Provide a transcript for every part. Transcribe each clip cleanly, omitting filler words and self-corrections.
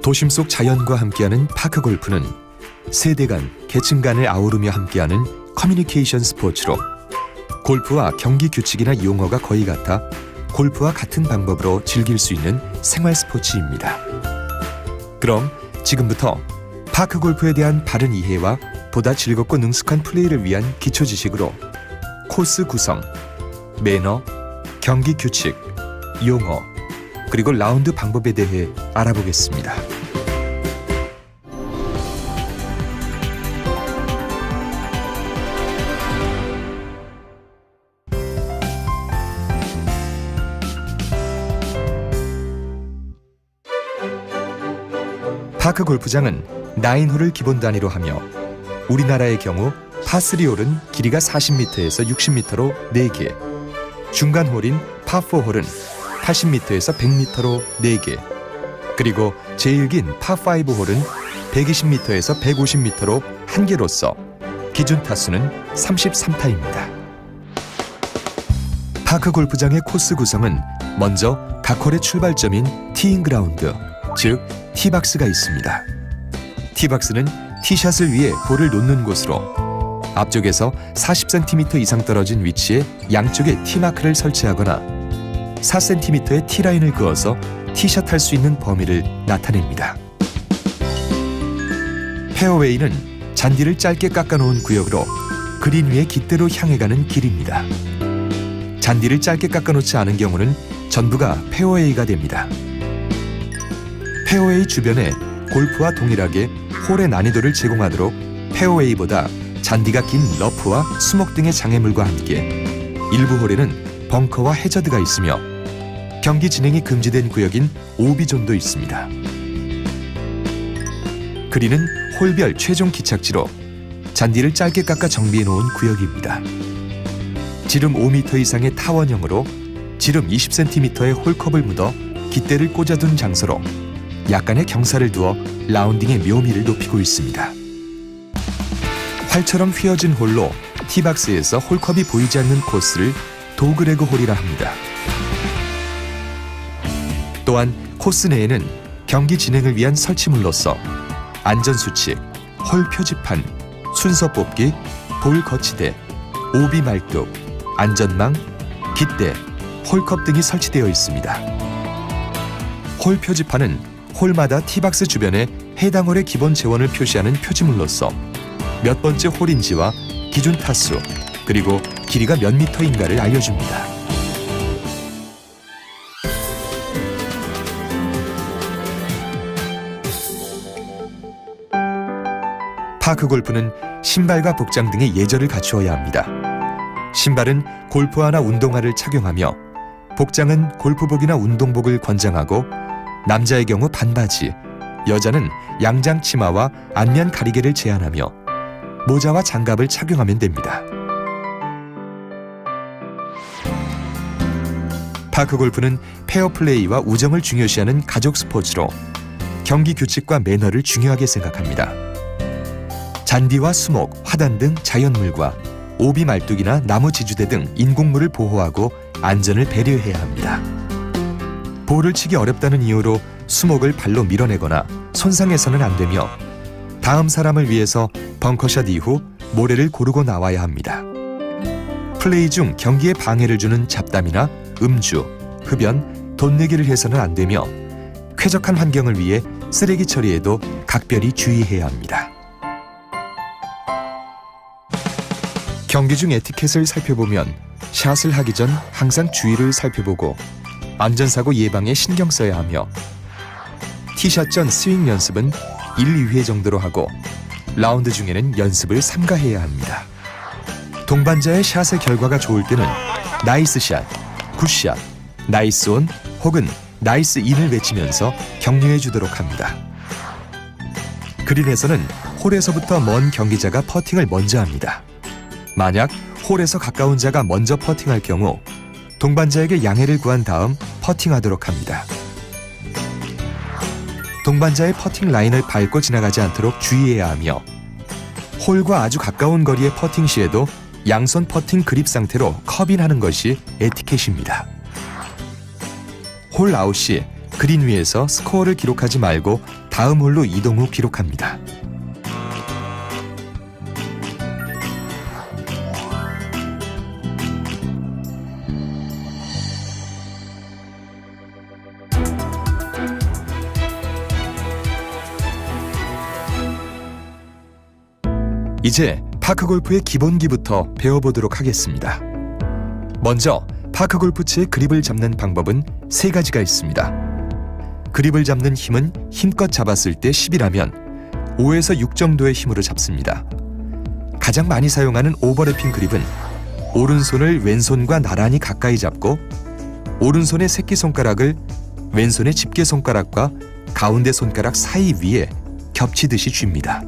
도심 속 자연과 함께하는 파크 골프는 세대 간, 계층 간을 아우르며 함께하는 커뮤니케이션 스포츠로 골프와 경기 규칙이나 용어가 거의 같아 골프와 같은 방법으로 즐길 수 있는 생활 스포츠입니다. 그럼 지금부터 파크 골프에 대한 바른 이해와 보다 즐겁고 능숙한 플레이를 위한 기초 지식으로 코스 구성, 매너, 경기 규칙, 용어, 그리고 라운드 방법에 대해 알아보겠습니다. 파크 골프장은 9홀을 기본 단위로 하며 우리나라의 경우 파3홀은 길이가 40m에서 60m로 4개, 중간 홀인 파4홀은 80m에서 100m로 4개, 그리고 제일 긴 파5홀은 120m에서 150m로 1개로서 기준 타수는 33타입니다. 파크 골프장의 코스 구성은 먼저 각 홀의 출발점인 티잉 그라운드, 즉 티박스가 있습니다. 티박스는 티샷을 위해 볼을 놓는 곳으로 앞쪽에서 40cm 이상 떨어진 위치에 양쪽에 티마크를 설치하거나 4cm의 티라인을 그어서 티샷할 수 있는 범위를 나타냅니다. 페어웨이는 잔디를 짧게 깎아놓은 구역으로 그린 위에 깃대로 향해 가는 길입니다. 잔디를 짧게 깎아놓지 않은 경우는 전부가 페어웨이가 됩니다. 페어웨이 주변에 골프와 동일하게 홀의 난이도를 제공하도록 페어웨이보다 잔디가 긴 러프와 수목 등의 장애물과 함께 일부 홀에는 벙커와 해저드가 있으며 경기 진행이 금지된 구역인 오비존도 있습니다. 그린은 홀별 최종 기착지로 잔디를 짧게 깎아 정비해 놓은 구역입니다. 지름 5m 이상의 타원형으로 지름 20cm의 홀컵을 묻어 깃대를 꽂아둔 장소로 약간의 경사를 두어 라운딩의 묘미를 높이고 있습니다. 활처럼 휘어진 홀로 티박스에서 홀컵이 보이지 않는 코스를 도그레그 홀이라 합니다. 또한 코스 내에는 경기 진행을 위한 설치물로서 안전수칙, 홀 표지판, 순서 뽑기, 볼 거치대, 오비 말뚝, 안전망, 깃대, 홀컵 등이 설치되어 있습니다. 홀 표지판은 홀마다 티박스 주변에 해당 홀의 기본 재원을 표시하는 표지물로서 몇 번째 홀인지와 기준 타수, 그리고 길이가 몇 미터인가를 알려줍니다. 파크 골프는 신발과 복장 등의 예절을 갖추어야 합니다. 신발은 골프화나 운동화를 착용하며 복장은 골프복이나 운동복을 권장하고 남자의 경우 반바지, 여자는 양장 치마와 안면 가리개를 제한하며 모자와 장갑을 착용하면 됩니다. 파크 골프는 페어플레이와 우정을 중요시하는 가족 스포츠로 경기 규칙과 매너를 중요하게 생각합니다. 잔디와 수목, 화단 등 자연물과 오비 말뚝이나 나무 지주대 등 인공물을 보호하고 안전을 배려해야 합니다. 볼을 치기 어렵다는 이유로 수목을 발로 밀어내거나 손상해서는 안 되며 다음 사람을 위해서 벙커샷 이후 모래를 고르고 나와야 합니다. 플레이 중 경기에 방해를 주는 잡담이나 음주, 흡연, 돈 내기를 해서는 안 되며 쾌적한 환경을 위해 쓰레기 처리에도 각별히 주의해야 합니다. 경기 중 에티켓을 살펴보면 샷을 하기 전 항상 주위를 살펴보고 안전사고 예방에 신경 써야 하며 티샷 전 스윙 연습은 1, 2회 정도로 하고 라운드 중에는 연습을 삼가해야 합니다. 동반자의 샷의 결과가 좋을 때는 나이스 샷, 굿샷, 나이스 온 혹은 나이스 인을 외치면서 격려해 주도록 합니다. 그린에서는 홀에서부터 먼 경기자가 퍼팅을 먼저 합니다. 만약 홀에서 가까운 자가 먼저 퍼팅할 경우 동반자에게 양해를 구한 다음 퍼팅하도록 합니다. 동반자의 퍼팅 라인을 밟고 지나가지 않도록 주의해야 하며 홀과 아주 가까운 거리의 퍼팅 시에도 양손 퍼팅 그립 상태로 컵인하는 것이 에티켓입니다. 홀 아웃 시 그린 위에서 스코어를 기록하지 말고 다음 홀로 이동 후 기록합니다. 이제 파크골프의 기본기부터 배워보도록 하겠습니다. 먼저 파크골프채의 그립을 잡는 방법은 3가지가 있습니다. 그립을 잡는 힘은 힘껏 잡았을 때 10이라면 5에서 6 정도의 힘으로 잡습니다. 가장 많이 사용하는 오버래핑 그립은 오른손을 왼손과 나란히 가까이 잡고 오른손의 새끼손가락을 왼손의 집게손가락과 가운데 손가락 사이 위에 겹치듯이 쥡니다.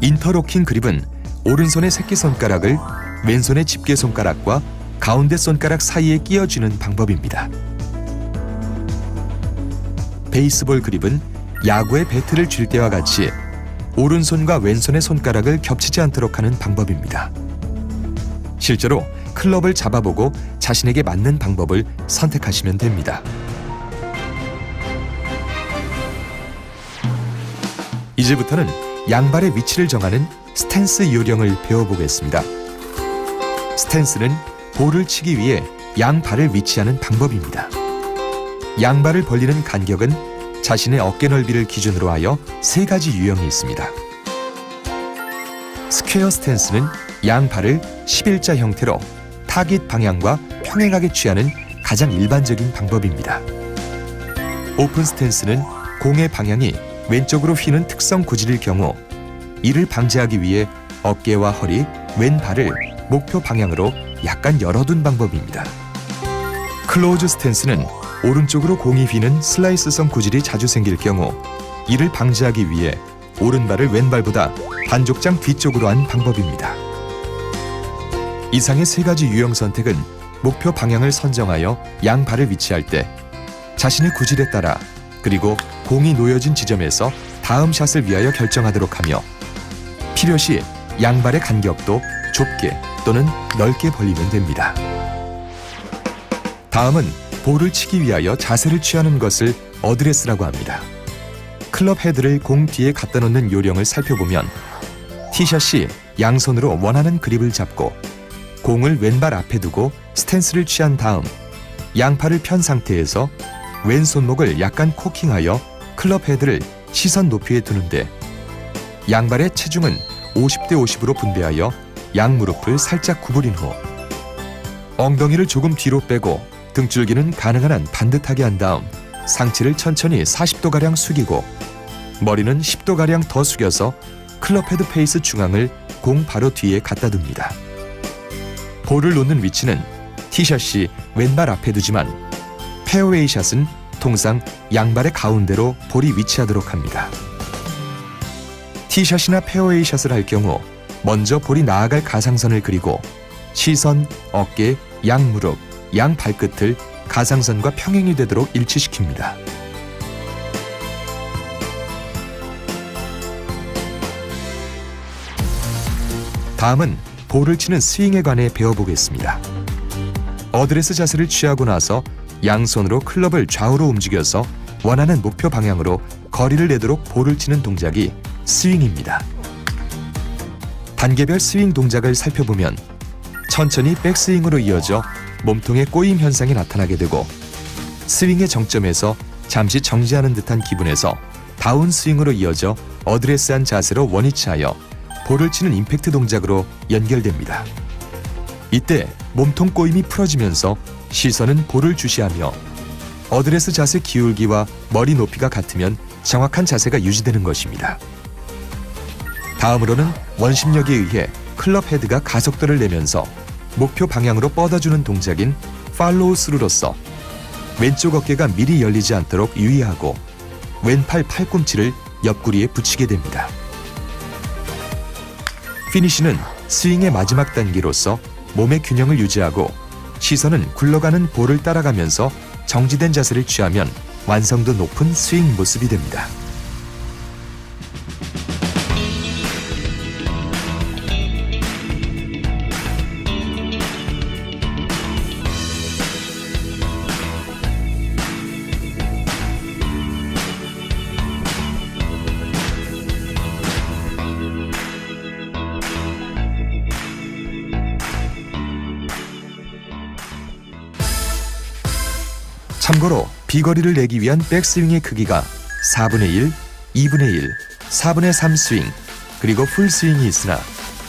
인터로킹 그립은 오른손의 새끼손가락을 왼손의 집게손가락과 가운데 손가락 사이에 끼워주는 방법입니다. 베이스볼 그립은 야구의 배트를 쥘 때와 같이 오른손과 왼손의 손가락을 겹치지 않도록 하는 방법입니다. 실제로 클럽을 잡아보고 자신에게 맞는 방법을 선택하시면 됩니다. 이제부터는 양발의 위치를 정하는 스탠스 요령을 배워보겠습니다. 스탠스는 볼을 치기 위해 양발을 위치하는 방법입니다. 양발을 벌리는 간격은 자신의 어깨 넓이를 기준으로 하여 3가지 유형이 있습니다. 스퀘어 스탠스는 양발을 11자 형태로 타깃 방향과 평행하게 취하는 가장 일반적인 방법입니다. 오픈 스탠스는 공의 방향이 왼쪽으로 휘는 특성 구질일 경우 이를 방지하기 위해 어깨와 허리, 왼발을 목표 방향으로 약간 열어둔 방법입니다. 클로즈 스탠스는 오른쪽으로 공이 휘는 슬라이스성 구질이 자주 생길 경우 이를 방지하기 위해 오른발을 왼발보다 반족장 뒤쪽으로 한 방법입니다. 이상의 3가지 유형 선택은 목표 방향을 선정하여 양발을 위치할 때 자신의 구질에 따라 그리고 공이 놓여진 지점에서 다음 샷을 위하여 결정하도록 하며 필요시 양발의 간격도 좁게 또는 넓게 벌리면 됩니다. 다음은 볼을 치기 위하여 자세를 취하는 것을 어드레스라고 합니다. 클럽 헤드를 공 뒤에 갖다 놓는 요령을 살펴보면 티샷이 양손으로 원하는 그립을 잡고 공을 왼발 앞에 두고 스탠스를 취한 다음 양팔을 편 상태에서 왼손목을 약간 코킹하여 클럽 헤드를 시선 높이에 두는데 양발의 체중은 50대 50으로 분배하여 양무릎을 살짝 구부린 후 엉덩이를 조금 뒤로 빼고 등줄기는 가능한 한 반듯하게 한 다음 상체를 천천히 40도가량 숙이고 머리는 10도가량 더 숙여서 클럽 헤드 페이스 중앙을 공 바로 뒤에 갖다 둡니다. 볼을 놓는 위치는 티샷이 왼발 앞에 두지만 페어웨이 샷은 통상 양발의 가운데로 볼이 위치하도록 합니다. 티샷이나 페어웨이 샷을 할 경우 먼저 볼이 나아갈 가상선을 그리고 시선, 어깨, 양무릎, 양 발끝을 가상선과 평행이 되도록 일치시킵니다. 다음은 볼을 치는 스윙에 관해 배워보겠습니다. 어드레스 자세를 취하고 나서 양손으로 클럽을 좌우로 움직여서 원하는 목표 방향으로 거리를 내도록 볼을 치는 동작이 스윙입니다. 단계별 스윙 동작을 살펴보면 천천히 백스윙으로 이어져 몸통의 꼬임 현상이 나타나게 되고 스윙의 정점에서 잠시 정지하는 듯한 기분에서 다운스윙으로 이어져 어드레스한 자세로 원위치하여 볼을 치는 임팩트 동작으로 연결됩니다. 이때 몸통 꼬임이 풀어지면서 시선은 볼을 주시하며 어드레스 자세 기울기와 머리 높이가 같으면 정확한 자세가 유지되는 것입니다. 다음으로는 원심력에 의해 클럽 헤드가 가속도를 내면서 목표 방향으로 뻗어주는 동작인 팔로우 스루로서 왼쪽 어깨가 미리 열리지 않도록 유의하고 왼팔 팔꿈치를 옆구리에 붙이게 됩니다. 피니쉬는 스윙의 마지막 단계로서 몸의 균형을 유지하고 시선은 굴러가는 볼을 따라가면서 정지된 자세를 취하면 완성도 높은 스윙 모습이 됩니다. 참고로 비거리를 내기 위한 백스윙의 크기가 4분의 1, 2분의 1, 4분의 3 스윙, 그리고 풀스윙이 있으나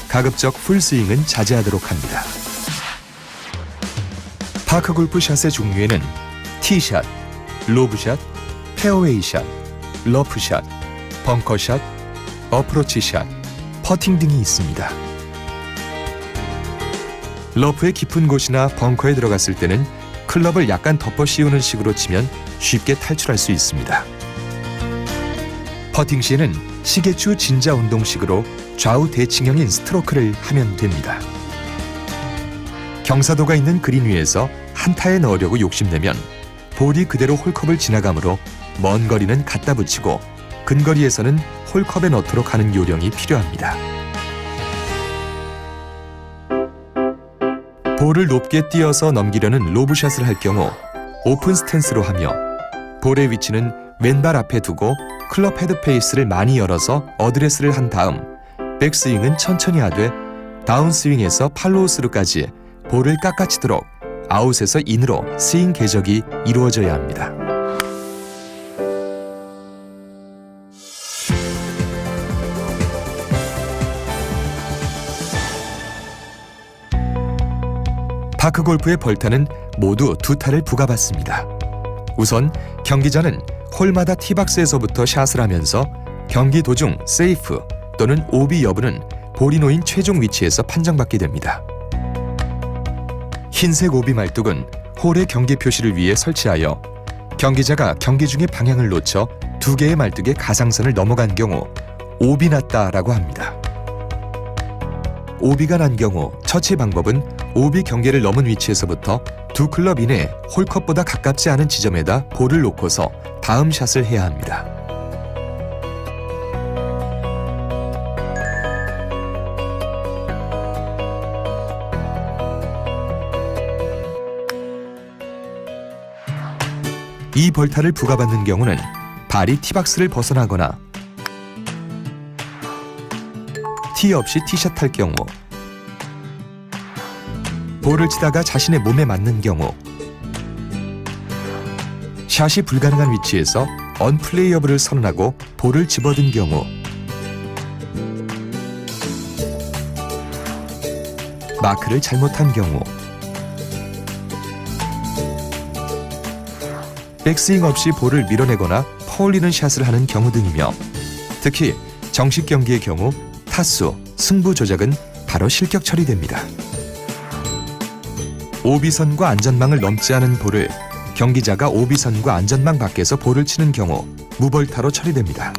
가급적 풀스윙은 자제하도록 합니다. 파크 골프샷의 종류에는 티샷, 로브샷, 페어웨이샷, 러프샷, 벙커샷, 어프로치샷, 퍼팅 등이 있습니다. 러프의 깊은 곳이나 벙커에 들어갔을 때는 클럽을 약간 덮어 씌우는 식으로 치면 쉽게 탈출할 수 있습니다. 퍼팅 시에는 시계추 진자 운동식으로 좌우 대칭형인 스트로크를 하면 됩니다. 경사도가 있는 그린 위에서 한타에 넣으려고 욕심내면 볼이 그대로 홀컵을 지나가므로 먼 거리는 갖다 붙이고 근거리에서는 홀컵에 넣도록 하는 요령이 필요합니다. 볼을 높게 띄어서 넘기려는 로브샷을 할 경우 오픈 스탠스로 하며 볼의 위치는 왼발 앞에 두고 클럽 헤드 페이스를 많이 열어서 어드레스를 한 다음 백스윙은 천천히 하되 다운스윙에서 팔로우스루까지 볼을 깎아치도록 아웃에서 인으로 스윙 궤적이 이루어져야 합니다. 파크 골프의 벌타는 모두 2타를 부과받습니다. 우선 경기 전은 홀마다 티박스에서부터 샷을 하면서 경기 도중 세이프 또는 오비 여부는 볼이 놓인 최종 위치에서 판정받게 됩니다. 흰색 오비 말뚝은 홀의 경기 표시를 위해 설치하여 경기자가 경기 중에 방향을 놓쳐 2개의 말뚝의 가상선을 넘어간 경우 오비 났다라고 합니다. 오비가 난 경우 처치 방법은 오비 경계를 넘은 위치에서부터 2클럽 이내 홀컵보다 가깝지 않은 지점에다 볼을 놓고서 다음 샷을 해야 합니다. 이 벌타를 부과받는 경우는 발이 티박스를 벗어나거나 티 없이 티샷 할 경우, 볼을 치다가 자신의 몸에 맞는 경우, 샷이 불가능한 위치에서 언플레이어블을 선언하고 볼을 집어든 경우, 마크를 잘못한 경우, 백스윙 없이 볼을 밀어내거나 퍼올리는 샷을 하는 경우 등이며 특히 정식 경기의 경우 타수, 승부 조작은 바로 실격 처리됩니다. 오비선과 안전망을 넘지 않은 볼을 경기자가 오비선과 안전망 밖에서 볼을 치는 경우 무벌타로 처리됩니다.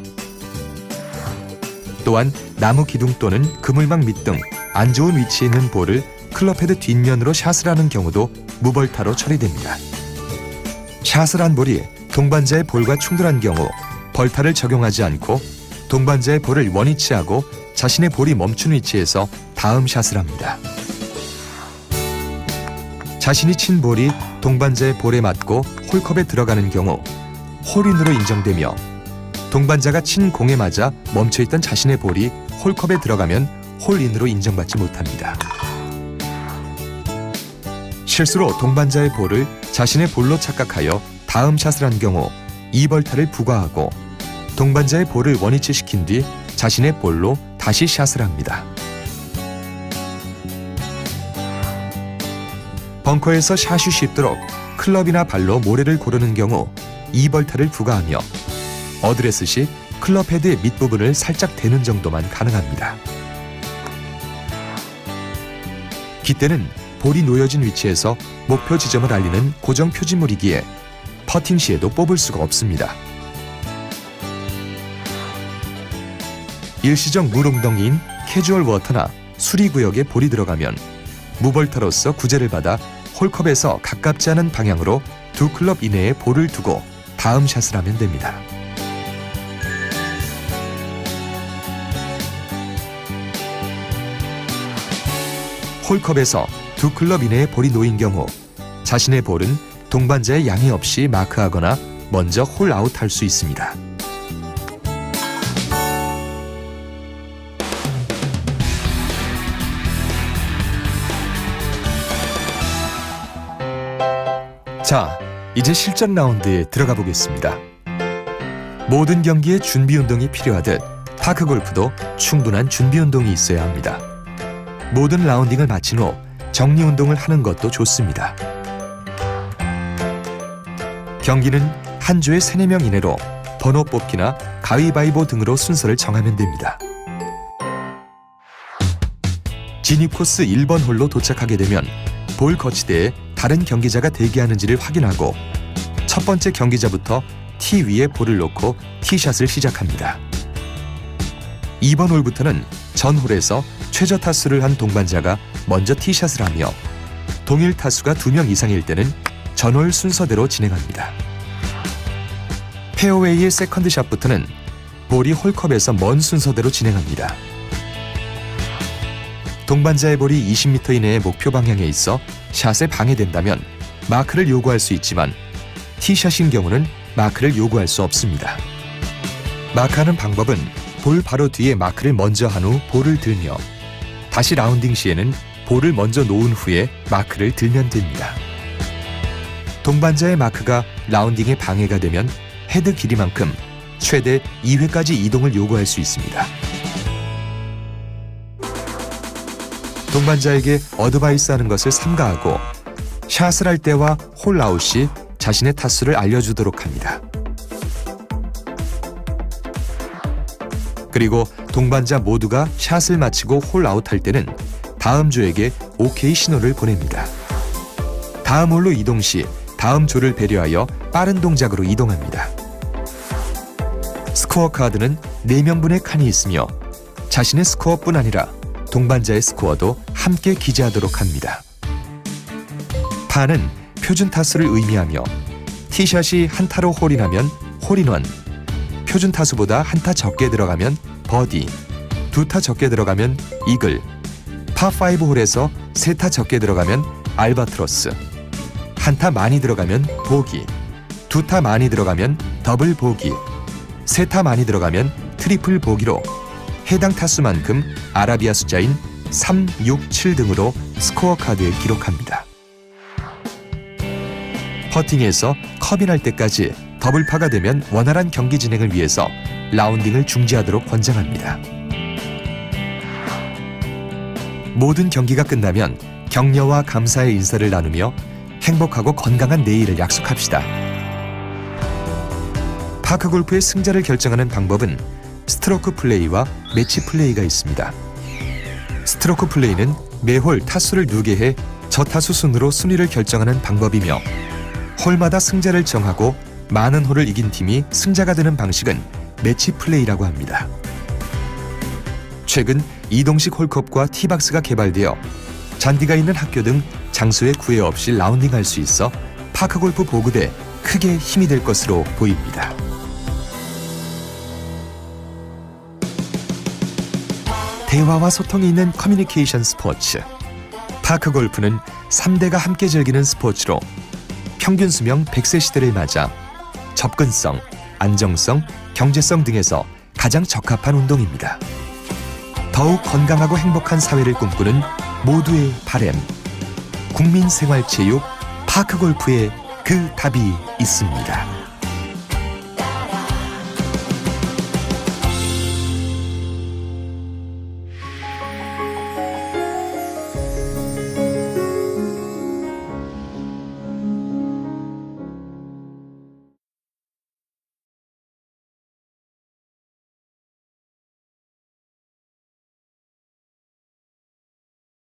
또한 나무 기둥 또는 그물망 밑 등 안 좋은 위치에 있는 볼을 클럽헤드 뒷면으로 샷을 하는 경우도 무벌타로 처리됩니다. 샷을 한 볼이 동반자의 볼과 충돌한 경우 벌타를 적용하지 않고 동반자의 볼을 원위치하고 자신의 볼이 멈춘 위치에서 다음 샷을 합니다. 자신이 친 볼이 동반자의 볼에 맞고 홀컵에 들어가는 경우 홀인으로 인정되며 동반자가 친 공에 맞아 멈춰있던 자신의 볼이 홀컵에 들어가면 홀인으로 인정받지 못합니다. 실수로 동반자의 볼을 자신의 볼로 착각하여 다음 샷을 한 경우 이 벌타를 부과하고 동반자의 볼을 원위치시킨 뒤 자신의 볼로 다시 샷을 합니다. 벙커에서 샷이 쉽도록 클럽이나 발로 모래를 고르는 경우 이 벌타를 부과하며 어드레스 시 클럽 헤드의 밑부분을 살짝 대는 정도만 가능합니다. 깃대는 볼이 놓여진 위치에서 목표 지점을 알리는 고정 표지물이기에 퍼팅 시에도 뽑을 수가 없습니다. 일시적 물웅덩이인 캐주얼 워터나 수리구역에 볼이 들어가면 무벌타로서 구제를 받아 홀컵에서 가깝지 않은 방향으로 2클럽 이내에 볼을 두고 다음 샷을 하면 됩니다. 홀컵에서 2클럽 이내에 볼이 놓인 경우 자신의 볼은 동반자의 양해 없이 마크하거나 먼저 홀아웃할 수 있습니다. 자, 이제 실전 라운드에 들어가 보겠습니다. 모든 경기에 준비 운동이 필요하듯 파크 골프도 충분한 준비 운동이 있어야 합니다. 모든 라운딩을 마친 후 정리 운동을 하는 것도 좋습니다. 경기는 한 조에 3, 4명 이내로 번호 뽑기나 가위바위보 등으로 순서를 정하면 됩니다. 진입 코스 1번 홀로 도착하게 되면 볼 거치대에 다른 경기자가 대기하는지를 확인하고 첫 번째 경기자부터 티 위에 볼을 놓고 티샷을 시작합니다. 2번 홀부터는 전 홀에서 최저 타수를 한 동반자가 먼저 티샷을 하며 동일 타수가 2명 이상일 때는 전홀 순서대로 진행합니다. 페어웨이의 세컨드샷부터는 볼이 홀컵에서 먼 순서대로 진행합니다. 동반자의 볼이 20m 이내의 목표 방향에 있어 샷에 방해된다면 마크를 요구할 수 있지만 티샷인 경우는 마크를 요구할 수 없습니다. 마크하는 방법은 볼 바로 뒤에 마크를 먼저 한 후 볼을 들며 다시 라운딩 시에는 볼을 먼저 놓은 후에 마크를 들면 됩니다. 동반자의 마크가 라운딩에 방해가 되면 헤드 길이만큼 최대 2회까지 이동을 요구할 수 있습니다. 동반자에게 어드바이스하는 것을 삼가하고 샷을 할 때와 홀 아웃 시 자신의 타수를 알려주도록 합니다. 그리고 동반자 모두가 샷을 마치고 홀 아웃할 때는 다음 조에게 OK 신호를 보냅니다. 다음 홀로 이동 시 다음 조를 배려하여 빠른 동작으로 이동합니다. 스코어 카드는 4명분의 칸이 있으며 자신의 스코어뿐 아니라 동반자의 스코어도 함께 기재하도록 합니다. 파는 표준 타수를 의미하며 티샷이 한 타로 홀인하면 홀인원, 표준 타수보다 한 타 적게 들어가면 버디, 2타 적게 들어가면 이글, 파5 홀에서 3타 적게 들어가면 알바트로스, 한 타 많이 들어가면 보기, 2타 많이 들어가면 더블 보기, 3타 많이 들어가면 트리플 보기로 해당 타수만큼 아라비아 숫자인 3, 6, 7 등으로 스코어 카드에 기록합니다. 퍼팅에서 컵이 날 때까지 더블파가 되면 원활한 경기 진행을 위해서 라운딩을 중지하도록 권장합니다. 모든 경기가 끝나면 격려와 감사의 인사를 나누며 행복하고 건강한 내일을 약속합시다. 파크 골프의 승자를 결정하는 방법은 스트로크 플레이와 매치 플레이가 있습니다. 스트로크 플레이는 매홀 타수를 누계해 저타수 순으로 순위를 결정하는 방법이며 홀마다 승자를 정하고 많은 홀을 이긴 팀이 승자가 되는 방식은 매치 플레이라고 합니다. 최근 이동식 홀컵과 티박스가 개발되어 잔디가 있는 학교 등 장소에 구애 없이 라운딩할 수 있어 파크골프 보급에 크게 힘이 될 것으로 보입니다. 대화와 소통이 있는 커뮤니케이션 스포츠. 파크골프는 3대가 함께 즐기는 스포츠로 평균 수명 100세 시대를 맞아 접근성, 안정성, 경제성 등에서 가장 적합한 운동입니다. 더욱 건강하고 행복한 사회를 꿈꾸는 모두의 바람. 국민생활체육 파크골프에 그 답이 있습니다.